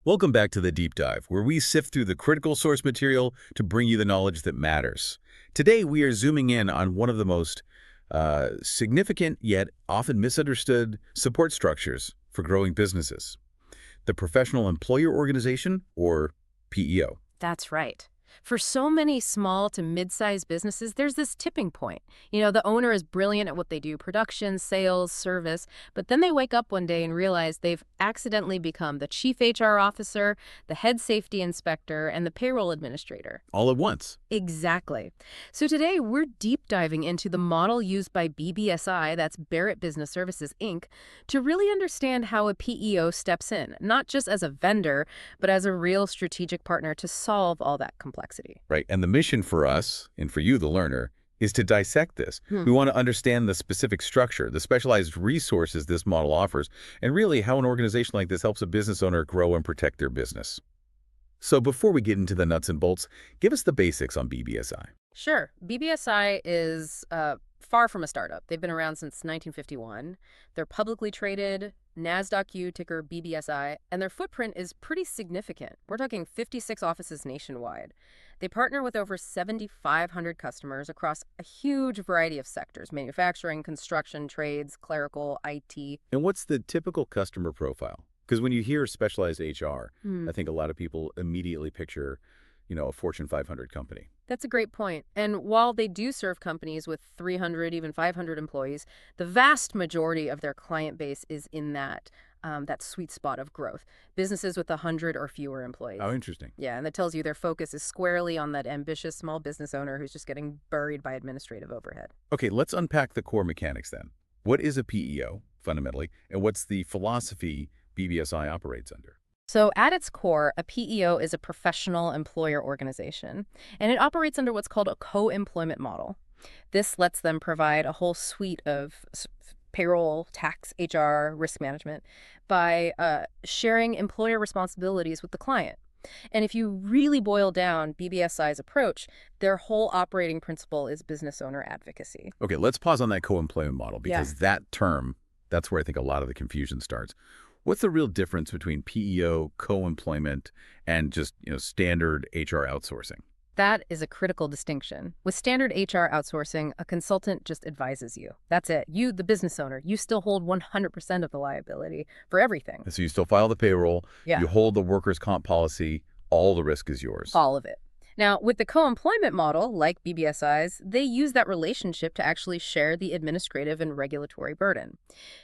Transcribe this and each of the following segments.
Welcome back to the Deep Dive, where we sift through the critical source material to bring you the knowledge that matters. Today, we are zooming in on one of the most significant yet often misunderstood support structures for growing businesses, the Professional Employer Organization, or PEO. That's right. For so many small to mid-sized businesses, there's this tipping point. The owner is brilliant at what they do, production, sales, service, but then they wake up one day and realize they've accidentally become the chief HR officer, the head safety inspector, and the payroll administrator. All at once. Exactly. So today, we're deep diving into the model used by BBSI, that's Barrett Business Services, Inc., to really understand how a PEO steps in, not just as a vendor, but as a real strategic partner to solve all that complexity. Right. And the mission for us, and for you, the learner, is to dissect this. We want to understand the specific structure, the specialized resources this model offers, and really how an organization like this helps a business owner grow and protect their business. So before we get into the nuts and bolts, give us the basics on BBSI. Sure. BBSI is far from a startup. They've been around since 1951. They're publicly traded, NASDAQ ticker BBSI, and their footprint is pretty significant. We're talking 56 offices nationwide. They partner with over 7,500 customers across a huge variety of sectors: manufacturing, construction, trades, clerical, IT. And what's the typical customer profile? Because when you hear specialized HR, I think a lot of people immediately picture, a Fortune 500 company. That's a great point. And while they do serve companies with 300, even 500 employees, the vast majority of their client base is in that sweet spot of growth. Businesses with 100 or fewer employees. Oh, interesting. Yeah, and that tells you their focus is squarely on that ambitious small business owner who's just getting buried by administrative overhead. Okay, let's unpack the core mechanics then. What is a PEO, fundamentally, and what's the philosophy BBSI operates under? So at its core, a PEO is a professional employer organization, and it operates under what's called a co-employment model. This lets them provide a whole suite of payroll, tax, HR, risk management by sharing employer responsibilities with the client. And if you really boil down BBSI's approach, their whole operating principle is business owner advocacy. Okay, let's pause on that co-employment model, because that term, that's where I think a lot of the confusion starts. What's the real difference between PEO, co-employment, and just, standard HR outsourcing? That is a critical distinction. With standard HR outsourcing, a consultant just advises you. That's it. You, the business owner, you still hold 100% of the liability for everything. So you still file the payroll, Yeah. you hold the workers' comp policy, all the risk is yours. All of it. Now, with the co-employment model, like BBSI's, they use that relationship to actually share the administrative and regulatory burden.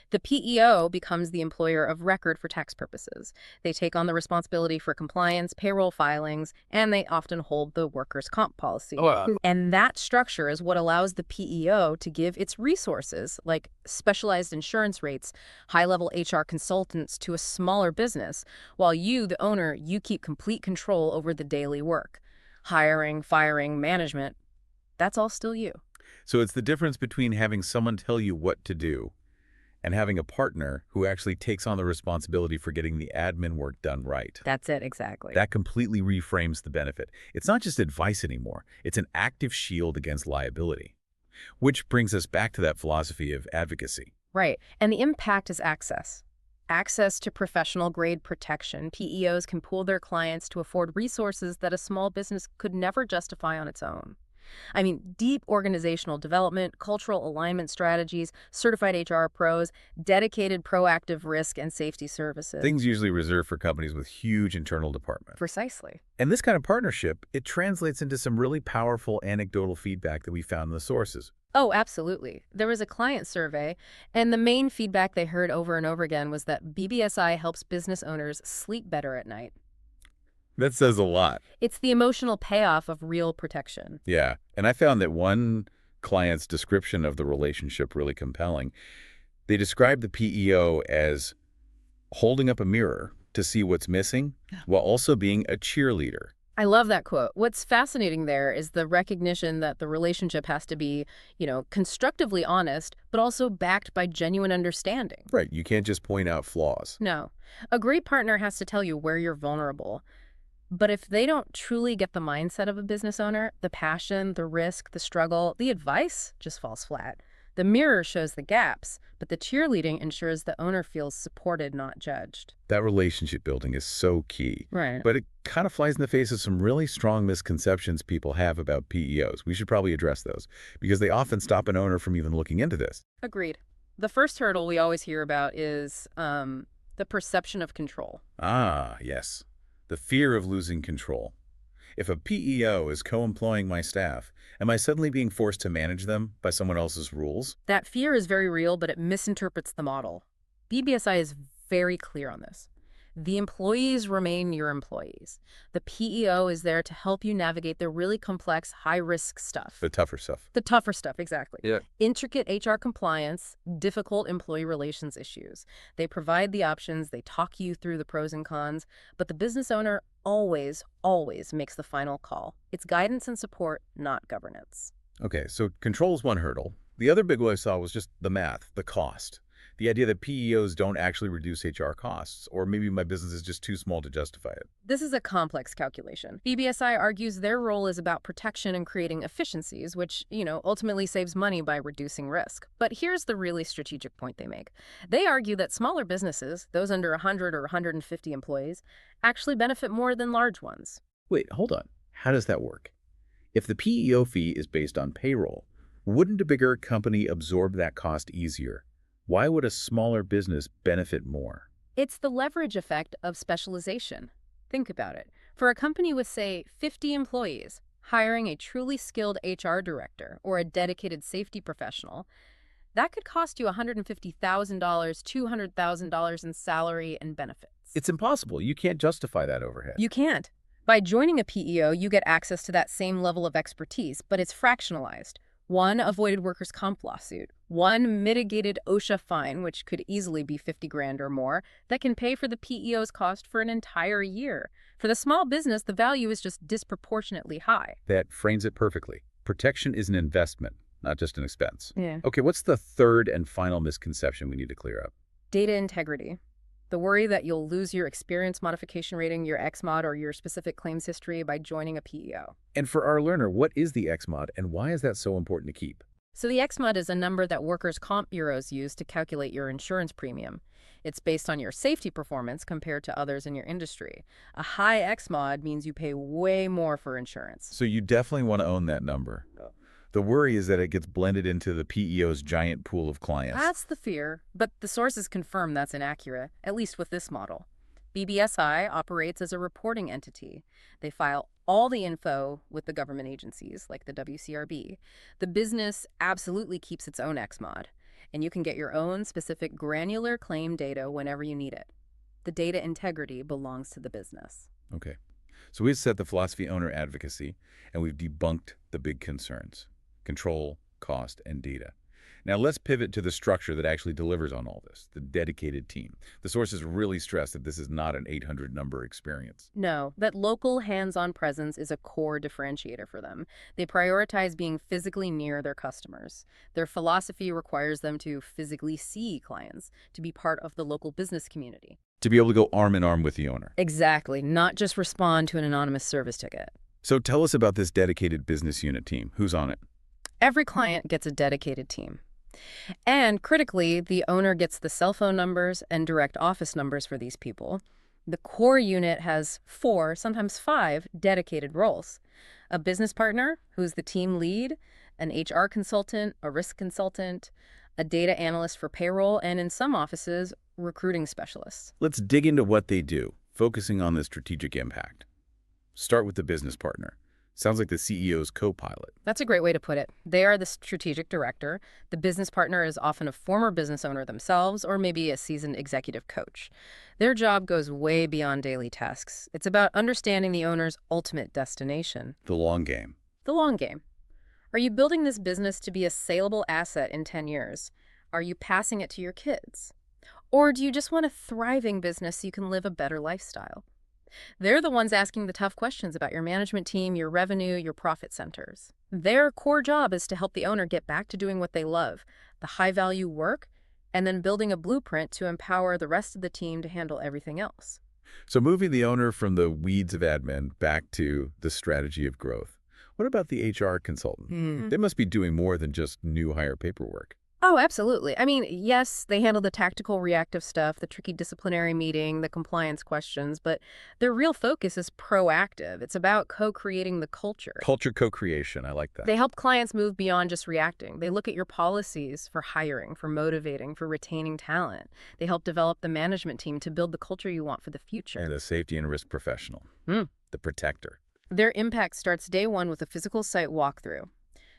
The PEO becomes the employer of record for tax purposes. They take on the responsibility for compliance, payroll filings, and they often hold the workers' comp policy. And that structure is what allows the PEO to give its resources, like specialized insurance rates, high-level HR consultants, to a smaller business, while you, the owner, you keep complete control over the daily work. Hiring, firing, management, that's all still you. So it's the difference between having someone tell you what to do and having a partner who actually takes on the responsibility for getting the admin work done right. That's it, exactly. That completely reframes the benefit. It's not just advice anymore. It's an active shield against liability. Which brings us back to that philosophy of advocacy. Right. And the impact is access. Access to professional-grade protection. PEOs can pool their clients to afford resources that a small business could never justify on its own. I mean, deep organizational development, cultural alignment strategies, certified HR pros, dedicated proactive risk and safety services. Things usually reserved for companies with huge internal departments. Precisely. And this kind of partnership, it translates into some really powerful anecdotal feedback that we found in the sources. Oh, absolutely. There was a client survey, and the main feedback they heard over and over again was that BBSI helps business owners sleep better at night. That says a lot. It's the emotional payoff of real protection. Yeah. And I found that one client's description of the relationship really compelling. They described the PEO as holding up a mirror to see what's missing while also being a cheerleader. I love that quote. What's fascinating there is the recognition that the relationship has to be, constructively honest, but also backed by genuine understanding. Right. You can't just point out flaws. No. A great partner has to tell you where you're vulnerable. But if they don't truly get the mindset of a business owner, the passion, the risk, the struggle, the advice just falls flat. The mirror shows the gaps, but the cheerleading ensures the owner feels supported, not judged. That relationship building is so key. Right. But it kind of flies in the face of some really strong misconceptions people have about PEOs. We should probably address those because they often stop an owner from even looking into this. Agreed. The first hurdle we always hear about is the perception of control. Ah, yes. The fear of losing control. If a PEO is co-employing my staff, am I suddenly being forced to manage them by someone else's rules? That fear is very real, but it misinterprets the model. BBSI is very clear on this. The employees remain your employees. The PEO is there to help you navigate the really complex, high-risk stuff. The tougher stuff. The tougher stuff, exactly. Yeah. Intricate HR compliance, difficult employee relations issues. They provide the options, they talk you through the pros and cons, but the business owner always, always makes the final call. It's guidance and support, not governance. Okay, so control is one hurdle. The other big one I saw was just the math, the cost. The idea that PEOs don't actually reduce HR costs, or maybe my business is just too small to justify it. This is a complex calculation. BBSI argues their role is about protection and creating efficiencies, which, ultimately saves money by reducing risk. But here's the really strategic point they make. They argue that smaller businesses, those under 100 or 150 employees, actually benefit more than large ones. Wait, hold on. How does that work? If the PEO fee is based on payroll, wouldn't a bigger company absorb that cost easier? Why would a smaller business benefit more? It's the leverage effect of specialization. Think about it. For a company with, say, 50 employees, hiring a truly skilled HR director or a dedicated safety professional, that could cost you $150,000, $200,000 in salary and benefits. It's impossible. You can't justify that overhead. You can't. By joining a PEO, you get access to that same level of expertise, but it's fractionalized. One avoided workers' comp lawsuit, one mitigated OSHA fine, which could easily be 50 grand or more, that can pay for the PEO's cost for an entire year. For the small business, the value is just disproportionately high. That frames it perfectly. Protection is an investment, not just an expense. Yeah. Okay, what's the third and final misconception we need to clear up? Data integrity. The worry that you'll lose your experience modification rating, your XMOD, or your specific claims history by joining a PEO. And for our learner, what is the XMOD and why is that so important to keep? So the XMOD is a number that workers' comp bureaus use to calculate your insurance premium. It's based on your safety performance compared to others in your industry. A high XMOD means you pay way more for insurance. So you definitely want to own that number. The worry is that it gets blended into the PEO's giant pool of clients. That's the fear, but the sources confirm that's inaccurate, at least with this model. BBSI operates as a reporting entity. They file all the info with the government agencies, like the WCRB. The business absolutely keeps its own XMOD, and you can get your own specific granular claim data whenever you need it. The data integrity belongs to the business. Okay. So we've set the philosophy owner advocacy, and we've debunked the big concerns: control, cost, and data. Now let's pivot to the structure that actually delivers on all this, the dedicated team. The sources really stress that this is not an 800 number experience. No, that local hands-on presence is a core differentiator for them. They prioritize being physically near their customers. Their philosophy requires them to physically see clients, to be part of the local business community. To be able to go arm in arm with the owner. Exactly, not just respond to an anonymous service ticket. So tell us about this dedicated business unit team. Who's on it? Every client gets a dedicated team. And critically, the owner gets the cell phone numbers and direct office numbers for these people. The core unit has 4, sometimes 5, dedicated roles. A business partner, who's the team lead, an HR consultant, a risk consultant, a data analyst for payroll, and in some offices, recruiting specialists. Let's dig into what they do, focusing on the strategic impact. Start with the business partner. Sounds like the CEO's co-pilot. That's a great way to put it. They are the strategic director. The business partner is often a former business owner themselves, or maybe a seasoned executive coach. Their job goes way beyond daily tasks. It's about understanding the owner's ultimate destination. The long game. The long game. Are you building this business to be a saleable asset in 10 years? Are you passing it to your kids? Or do you just want a thriving business so you can live a better lifestyle? They're the ones asking the tough questions about your management team, your revenue, your profit centers. Their core job is to help the owner get back to doing what they love, the high-value work, and then building a blueprint to empower the rest of the team to handle everything else. So moving the owner from the weeds of admin back to the strategy of growth. What about the HR consultant? They must be doing more than just new hire paperwork. Oh, absolutely. I mean, yes, they handle the tactical reactive stuff, the tricky disciplinary meeting, the compliance questions, but their real focus is proactive. It's about co-creating the culture. Culture co-creation, I like that. They help clients move beyond just reacting. They look at your policies for hiring, for motivating, for retaining talent. They help develop the management team to build the culture you want for the future. And the safety and risk professional, Hmm. the protector. Their impact starts day one with a physical site walkthrough.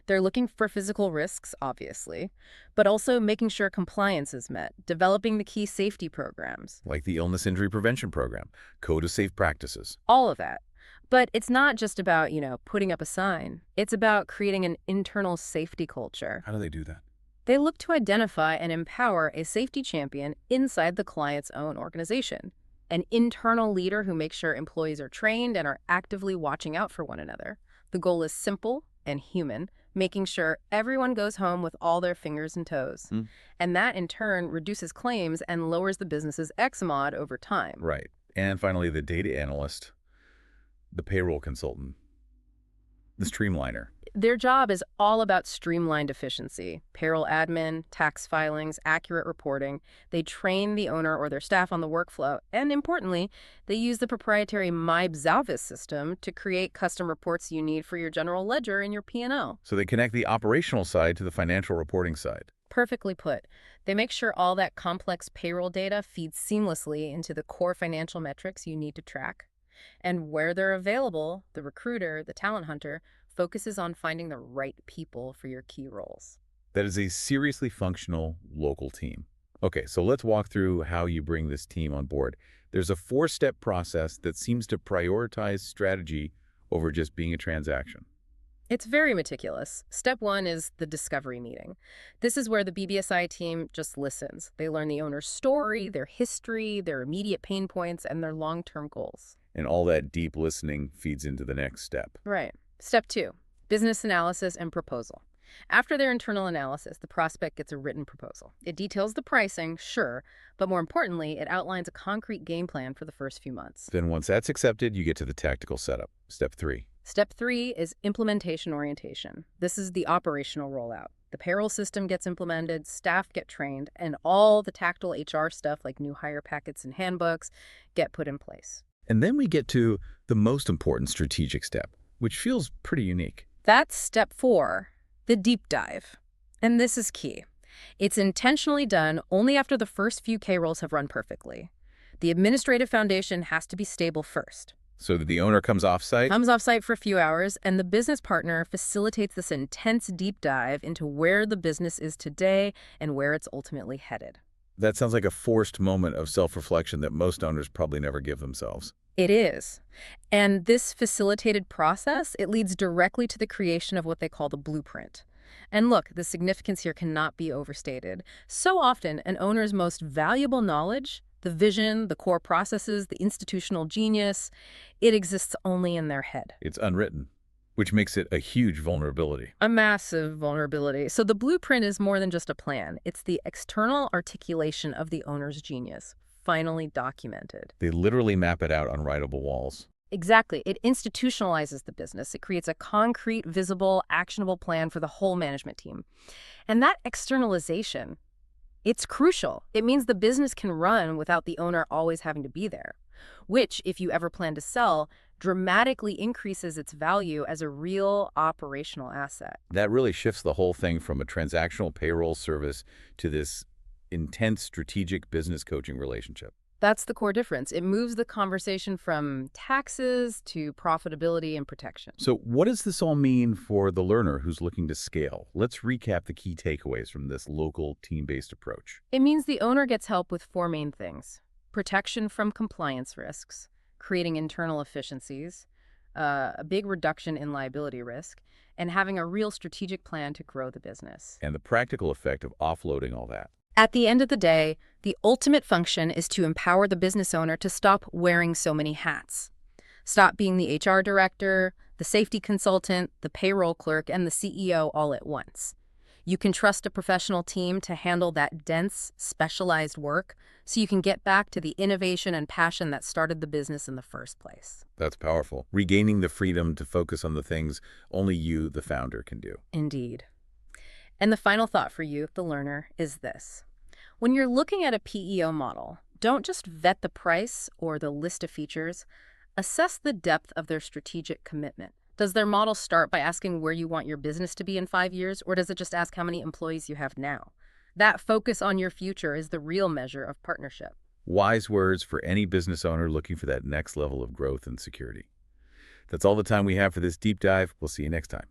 They're looking for physical risks, obviously, but also making sure compliance is met, developing the key safety programs, Like the illness injury prevention program, code of safe practices. all of that. But it's not just about, putting up a sign. It's about creating an internal safety culture. How do they do that? They look to identify and empower a safety champion inside the client's own organization, an internal leader who makes sure employees are trained and are actively watching out for one another. The goal is simple and human, making sure everyone goes home with all their fingers and toes. Hmm. And that, in turn, reduces claims and lowers the business's XMOD over time. Right. And finally, the data analyst, the payroll consultant, the streamliner. Their job is all about streamlined efficiency, payroll admin, tax filings, accurate reporting. They train the owner or their staff on the workflow. And importantly, they use the proprietary myBBSI system to create custom reports you need for your general ledger and your P&L. So they connect the operational side to the financial reporting side. Perfectly put. They make sure all that complex payroll data feeds seamlessly into the core financial metrics you need to track. And where they're available, the recruiter, the talent hunter, focuses on finding the right people for your key roles. That is a seriously functional local team. Okay, so let's walk through how you bring this team on board. There's a 4-step process that seems to prioritize strategy over just being a transaction. It's very meticulous. Step 1 is the discovery meeting. This is where the BBSI team just listens. They learn the owner's story, their history, their immediate pain points, and their long-term goals. And all that deep listening feeds into the next step. Right. Step 2, business analysis and proposal. After their internal analysis, the prospect gets a written proposal. It details the pricing, sure, but more importantly, it outlines a concrete game plan for the first few months. Then once that's accepted, you get to the tactical setup. Step 3. Step 3 is implementation orientation. This is the operational rollout. The payroll system gets implemented, staff get trained, and all the tactile HR stuff like new hire packets and handbooks get put in place. And then we get to the most important strategic step, which feels pretty unique. That's step 4, the deep dive. And this is key. It's intentionally done only after the first few K-rolls have run perfectly. The administrative foundation has to be stable first. So that the owner comes off-site? Comes off-site for a few hours, and the business partner facilitates this intense deep dive into where the business is today and where it's ultimately headed. That sounds like a forced moment of self-reflection that most owners probably never give themselves. It is. And this facilitated process, it leads directly to the creation of what they call the blueprint. And look, the significance here cannot be overstated. So often, an owner's most valuable knowledge, the vision, the core processes, the institutional genius, it exists only in their head. It's unwritten, which makes it a huge vulnerability. A massive vulnerability. So the blueprint is more than just a plan. It's the external articulation of the owner's genius, finally documented. They literally map it out on writable walls. Exactly. It institutionalizes the business. It creates a concrete, visible, actionable plan for the whole management team. And that externalization, it's crucial. It means the business can run without the owner always having to be there, which, if you ever plan to sell, dramatically increases its value as a real operational asset. That really shifts the whole thing from a transactional payroll service to this intense strategic business coaching relationship. That's the core difference. It moves the conversation from taxes to profitability and protection. So what does this all mean for the learner who's looking to scale? Let's recap the key takeaways from this local team-based approach. It means the owner gets help with 4 main things: protection from compliance risks, creating internal efficiencies, a big reduction in liability risk, and having a real strategic plan to grow the business. And the practical effect of offloading all that. At the end of the day, the ultimate function is to empower the business owner to stop wearing so many hats. Stop being the HR director, the safety consultant, the payroll clerk, and the CEO all at once. You can trust a professional team to handle that dense, specialized work so you can get back to the innovation and passion that started the business in the first place. That's powerful. Regaining the freedom to focus on the things only you, the founder, can do. Indeed. And the final thought for you, the learner, is this. When you're looking at a PEO model, don't just vet the price or the list of features. Assess the depth of their strategic commitment. Does their model start by asking where you want your business to be in 5 years, or does it just ask how many employees you have now? That focus on your future is the real measure of partnership. Wise words for any business owner looking for that next level of growth and security. That's all the time we have for this deep dive. We'll see you next time.